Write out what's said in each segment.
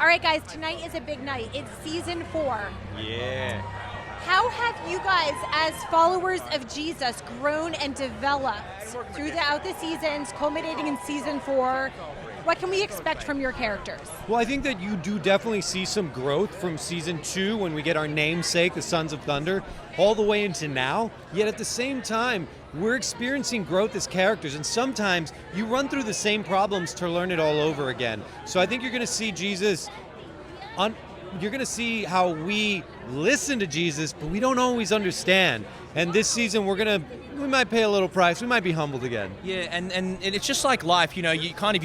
All right, guys, tonight is a big night. It's season 4. Yeah. How have you guys, as followers of Jesus, grown and developed throughout the seasons, culminating in season 4? What can we expect from your characters? Well, I think that you do definitely see some growth from season 2 when we get our namesake, the Sons of Thunder, all the way into now. Yet at the same time, we're experiencing growth as characters, and sometimes you run through the same problems to learn it all over again. So I think you're going to see Jesus you're going to see how we listen to Jesus, but we don't always understand. And this season, we might pay a little price. We might be humbled again. Yeah, and it's just like life, you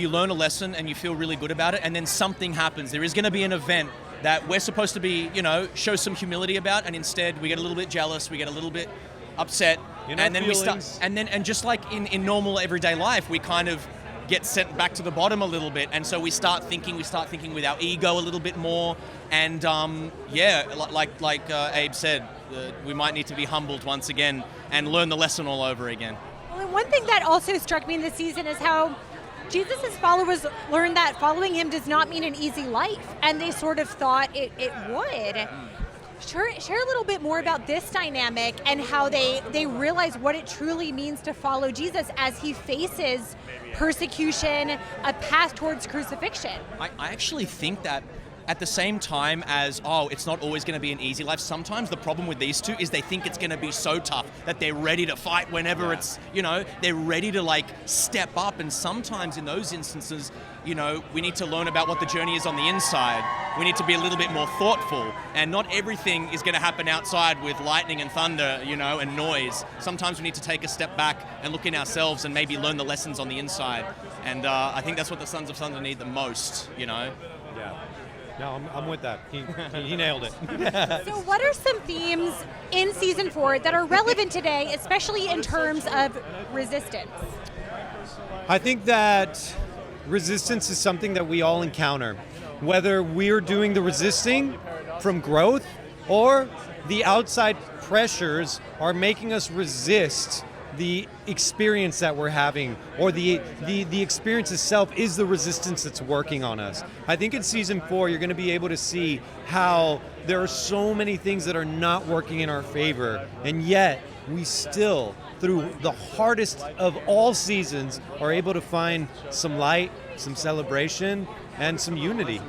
learn a lesson and you feel really good about it, and then something happens. There is going to be an event that we're supposed to be, show some humility about, and instead we get a little bit jealous, we get a little bit upset, and then we start, and just like in normal everyday life, we kind of get sent back to the bottom a little bit, and so we start thinking with our ego a little bit more, and like Abe said, we might need to be humbled once again and learn the lesson all over again. Well, and one thing that also struck me in this season is how Jesus' followers learned that following him does not mean an easy life, and they sort of thought it would. Share a little bit more about this dynamic and how they realize what it truly means to follow Jesus as he faces persecution, a path towards crucifixion. I actually think that at the same time as, it's not always going to be an easy life, sometimes the problem with these two is they think it's going to be so tough that they're ready to fight whenever it's, they're ready to step up. And sometimes in those instances, we need to learn about what the journey is on the inside. We need to be a little bit more thoughtful, and not everything is going to happen outside with lightning and thunder, and noise. Sometimes we need to take a step back and look in ourselves and maybe learn the lessons on the inside. And I think that's what the Sons of Thunder need the most, Yeah. No, I'm with that. He nailed it. So what are some themes in season 4 that are relevant today, especially in terms of resistance? I think that resistance is something that we all encounter, whether we're doing the resisting from growth or the outside pressures are making us resist the experience that we're having, or the experience itself is the resistance that's working on us. I think in season 4 you're going to be able to see how there are so many things that are not working in our favor, and yet we still, through the hardest of all seasons, are able to find some light, some celebration, and some unity.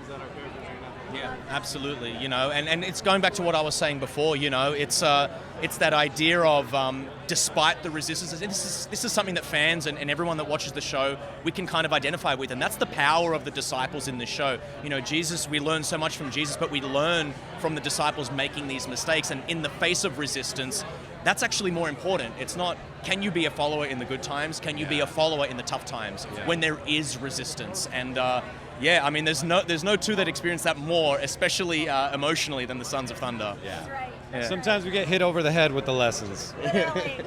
Yeah, absolutely. And it's going back to what I was saying before. It's that idea of despite the resistance. This is something that fans and everyone that watches the show, we can kind of identify with, and that's the power of the disciples in the show. Jesus, we learn so much from Jesus, but we learn from the disciples making these mistakes, and in the face of resistance, that's actually more important. It's not, can you be a follower in the good times? Can you be a follower in the tough times when there is resistance? And there's no two that experience that more, especially emotionally, than the Sons of Thunder. Yeah. That's right. Sometimes we get hit over the head with the lessons. Literally.